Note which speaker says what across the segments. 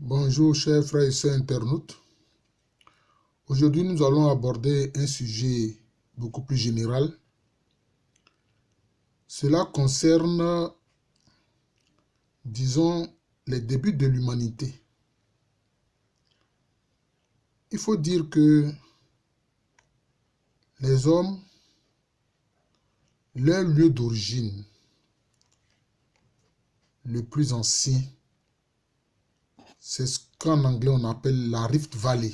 Speaker 1: Bonjour chers frères et sœurs internautes. Aujourd'hui nous allons aborder un sujet beaucoup plus général. Cela concerne, disons, les débuts de l'humanité. Il faut dire que les hommes, leur lieu d'origine, le plus ancien, c'est ce qu'en anglais on appelle la Rift Valley,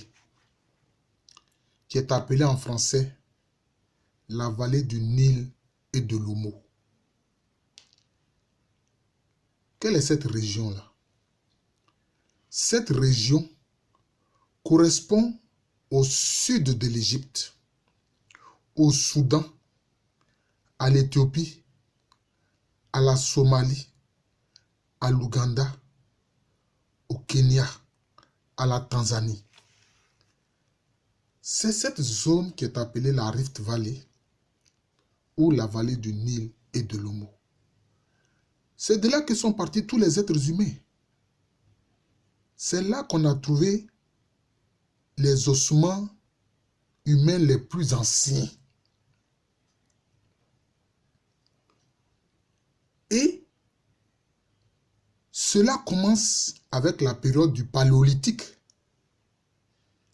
Speaker 1: qui est appelée en français la vallée du Nil et de l'Omo. Quelle est cette région-là? Cette région correspond au sud de l'Égypte, au Soudan, à l'Éthiopie, à la Somalie, à l'Ouganda, au Kenya, à la Tanzanie. C'est cette zone qui est appelée la Rift Valley ou la vallée du Nil et de l'Omo. C'est de là que sont partis tous les êtres humains. C'est là qu'on a trouvé les ossements humains les plus anciens. Et cela commence avec la période du Paléolithique,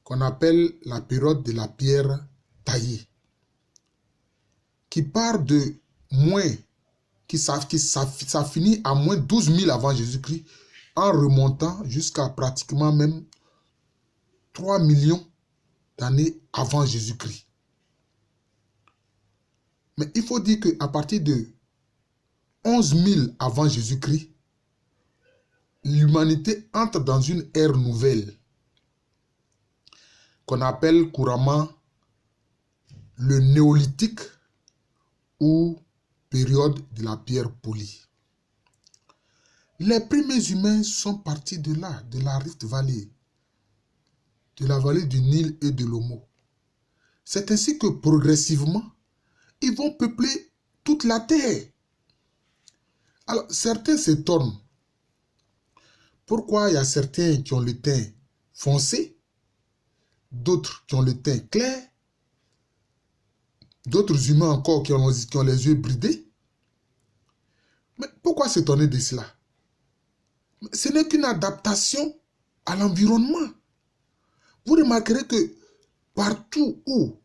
Speaker 1: qu'on appelle la période de la pierre taillée, qui part de ça finit à moins 12 000 avant Jésus-Christ, en remontant jusqu'à pratiquement même 3 millions d'années avant Jésus-Christ. Mais il faut dire qu'à partir de 11 000 avant Jésus-Christ, l'humanité entre dans une ère nouvelle qu'on appelle couramment le néolithique ou période de la pierre polie. Les premiers humains sont partis de là, de la Rift Valley, de la vallée du Nil et de l'Omo. C'est ainsi que progressivement, ils vont peupler toute la terre. Alors, certains s'étonnent. Pourquoi il y a certains qui ont le teint foncé, d'autres qui ont le teint clair, d'autres humains encore qui ont les yeux bridés? Mais pourquoi s'étonner de cela? Ce n'est qu'une adaptation à l'environnement. Vous remarquerez que partout où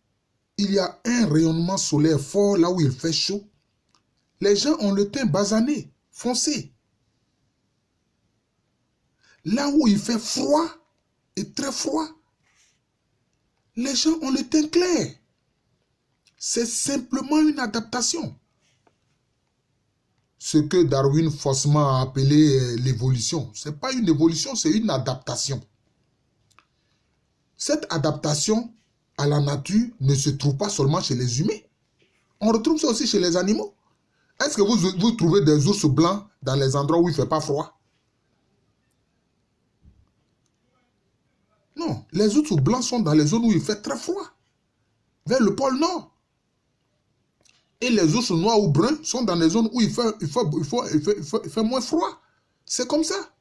Speaker 1: il y a un rayonnement solaire fort, là où il fait chaud, les gens ont le teint basané, foncé. Là où il fait froid, et très froid, les gens ont le teint clair. C'est simplement une adaptation. Ce que Darwin faussement a appelé l'évolution. Ce n'est pas une évolution, c'est une adaptation. Cette adaptation à la nature ne se trouve pas seulement chez les humains. On retrouve ça aussi chez les animaux. Est-ce que vous trouvez des ours blancs dans les endroits où il ne fait pas froid? Non, les ours blancs sont dans les zones où il fait très froid, vers le pôle Nord. Et les ours noirs ou bruns sont dans les zones où il fait moins froid. C'est comme ça.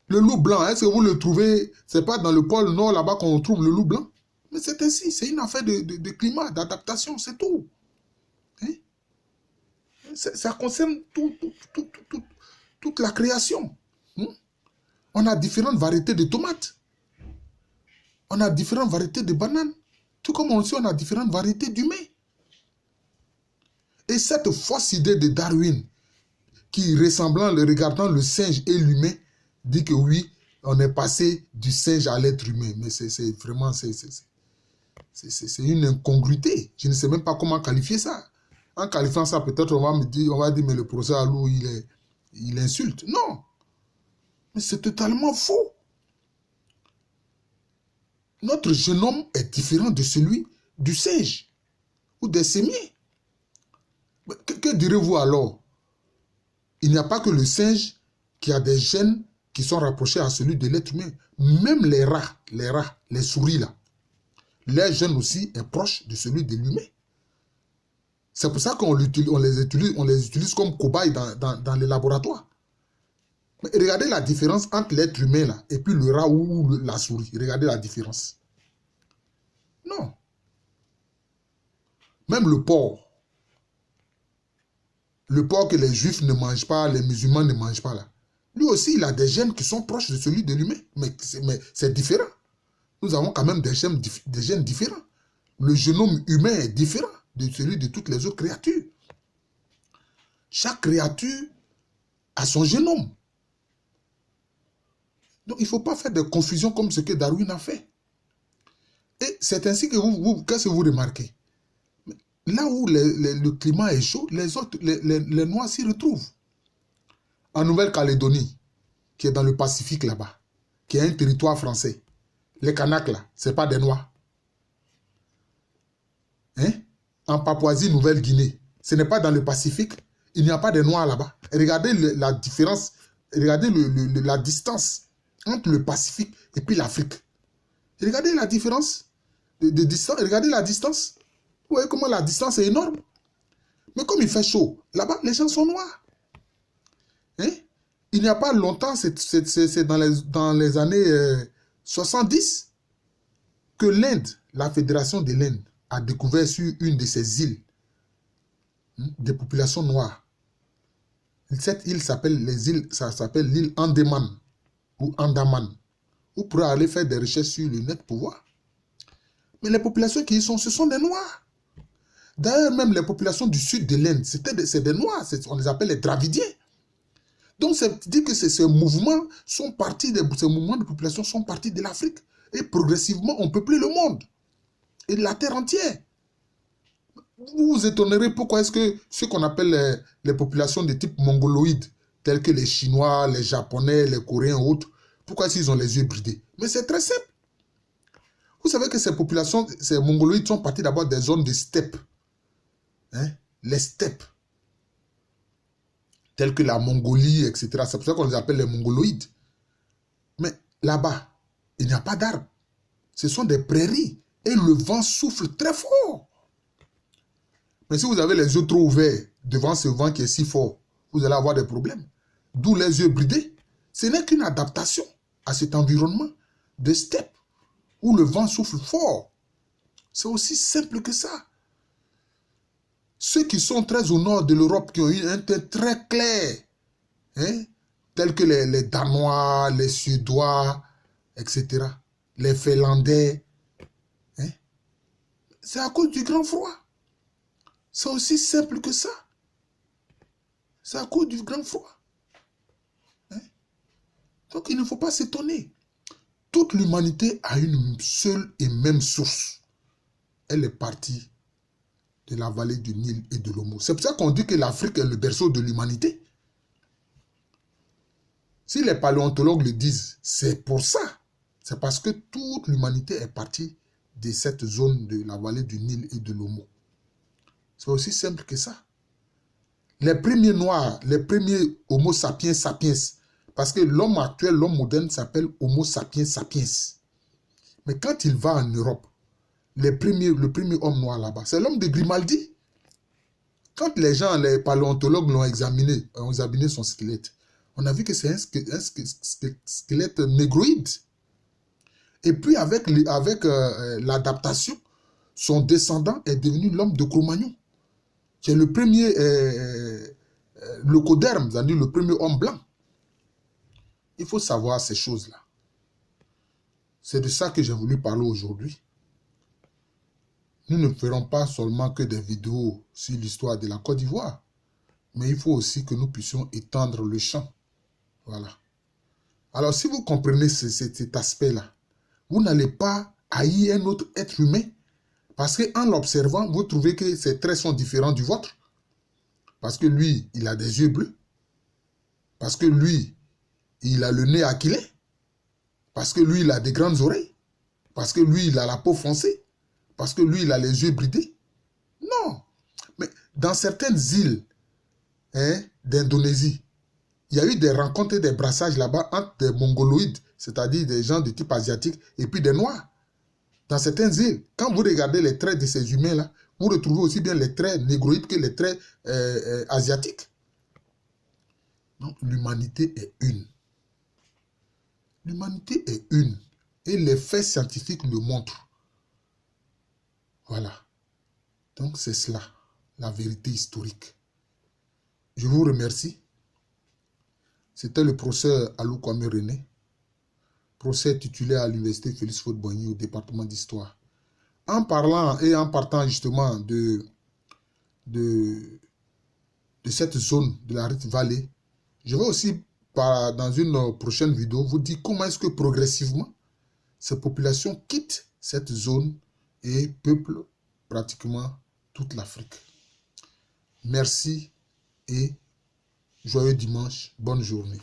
Speaker 1: Le loup blanc, est-ce que vous le trouvez, c'est pas dans le pôle Nord là-bas qu'on trouve le loup blanc? Mais c'est ainsi, c'est une affaire de climat, d'adaptation, c'est tout. Hein? Ça concerne toute la création. Hein? On a différentes variétés de tomates. On a différentes variétés de bananes. Tout comme on sait, on a différentes variétés d'humains. Et cette fausse idée de Darwin, qui regardant le singe et l'humain, dit que oui, on est passé du singe à l'être humain. Mais c'est vraiment, c'est une incongruité. Je ne sais même pas comment qualifier ça. En qualifiant ça, peut-être on va dire, mais le professeur Alou, il insulte. Non. Mais c'est totalement faux. Notre génome est différent de celui du singe ou des sémiers. Que direz-vous alors? Il n'y a pas que le singe qui a des gènes qui sont rapprochés à celui de l'être humain. Même les rats, les souris là, leur gène aussi est proche de celui de l'humain. C'est pour ça qu'on les utilise comme cobayes dans les laboratoires. Mais regardez la différence entre l'être humain là, et puis le rat ou la souris. Regardez la différence. Non. Même le porc. Le porc que les juifs ne mangent pas, les musulmans ne mangent pas là. Lui aussi, il a des gènes qui sont proches de celui de l'humain. Mais c'est différent. Nous avons quand même des gènes différents. Le génome humain est différent de celui de toutes les autres créatures. Chaque créature a son génome. Donc, il ne faut pas faire de confusion comme ce que Darwin a fait. Et c'est ainsi que qu'est-ce que vous remarquez? Là où le climat est chaud, les Noirs s'y retrouvent. En Nouvelle-Calédonie, qui est dans le Pacifique là-bas, qui est un territoire français, les Kanaks là, ce n'est pas des Noirs. Hein? En Papouasie-Nouvelle-Guinée, ce n'est pas dans le Pacifique, il n'y a pas de Noirs là-bas. Regardez la différence, regardez la distance entre le Pacifique et puis l'Afrique. Regardez la différence de distance, regardez la distance. Vous voyez comment la distance est énorme. Mais comme il fait chaud, là-bas, les gens sont noirs. Hein? Il n'y a pas longtemps, c'est dans les années 70, que l'Inde, la Fédération de l'Inde, a découvert sur une de ces îles des populations noires. Cette île s'appelle l'île Andaman ou Andaman. Vous pourrez aller faire des recherches sur le net pour voir. Mais les populations qui y sont, ce sont des noirs. D'ailleurs, même les populations du sud de l'Inde, c'est des noirs, on les appelle les Dravidiens. Donc, c'est dire que ces mouvements sont partis, ces mouvements de population sont partis de l'Afrique. Et progressivement, on peuplait le monde. Et la terre entière. Vous vous étonnerez pourquoi est-ce que ce qu'on appelle les populations de type mongoloïde, telles que les Chinois, les Japonais, les Coréens et autres, pourquoi est-ce qu'ils ont les yeux bridés? Mais c'est très simple. Vous savez que ces populations, ces mongoloïdes sont partis d'abord des zones de steppe. Hein? Les steppes. Telles que la Mongolie, etc. C'est pour ça qu'on les appelle les mongoloïdes. Mais là-bas, il n'y a pas d'arbres. Ce sont des prairies. Et le vent souffle très fort. Mais si vous avez les yeux trop ouverts devant ce vent qui est si fort, vous allez avoir des problèmes. D'où les yeux bridés. Ce n'est qu'une adaptation à cet environnement de steppe où le vent souffle fort. C'est aussi simple que ça. Ceux qui sont très au nord de l'Europe, qui ont eu un teint très clair, hein, tels que les Danois, les Suédois, etc., les Finlandais, hein, c'est à cause du grand froid. C'est aussi simple que ça. C'est à cause du grand froid. Hein? Donc il ne faut pas s'étonner. Toute l'humanité a une seule et même source. Elle est partie de la vallée du Nil et de l'Omo. C'est pour ça qu'on dit que l'Afrique est le berceau de l'humanité. Si les paléontologues le disent, c'est pour ça. C'est parce que toute l'humanité est partie de cette zone de la vallée du Nil et de l'Omo. C'est aussi simple que ça. Les premiers noirs, les premiers Homo sapiens sapiens, parce que l'homme actuel, l'homme moderne s'appelle Homo sapiens sapiens. Mais quand il va en Europe, le premier homme noir là-bas, c'est l'homme de Grimaldi. Quand les gens, les paléontologues l'ont examiné, ont examiné son squelette, on a vu que c'est un squelette négroïde. Et puis avec l'adaptation, son descendant est devenu l'homme de Cro-Magnon, qui est le premier leucoderme, c'est-à-dire le premier homme blanc. Il faut savoir ces choses-là. C'est de ça que j'ai voulu parler aujourd'hui. Nous ne ferons pas seulement que des vidéos sur l'histoire de la Côte d'Ivoire, mais il faut aussi que nous puissions étendre le champ. Voilà. Alors, si vous comprenez cet aspect-là, vous n'allez pas haïr un autre être humain, parce qu'en l'observant, vous trouvez que ses traits sont différents du vôtre. Parce que lui, il a des yeux bleus. Parce que lui, il a le nez aquilin. Parce que lui, il a des grandes oreilles. Parce que lui, il a la peau foncée. Parce que lui, il a les yeux bridés. Non. Mais dans certaines îles d'Indonésie, il y a eu des rencontres et des brassages là-bas entre des mongoloïdes, c'est-à-dire des gens de type asiatique, et puis des noirs. Dans certaines îles, quand vous regardez les traits de ces humains-là, vous retrouvez aussi bien les traits négroïdes que les traits asiatiques. Donc, l'humanité est une. L'humanité est une. Et les faits scientifiques le montrent. Voilà. Donc, c'est cela, la vérité historique. Je vous remercie. C'était le professeur Alou Kwame René, professeur titulaire à l'université Félix Houphouët-Boigny au département d'histoire. En parlant et en partant justement de cette zone de la Rift Valley, je vais aussi, dans une prochaine vidéo, vous dire comment est-ce que progressivement, ces populations quittent cette zone et peuplent pratiquement toute l'Afrique. Merci et joyeux dimanche, bonne journée.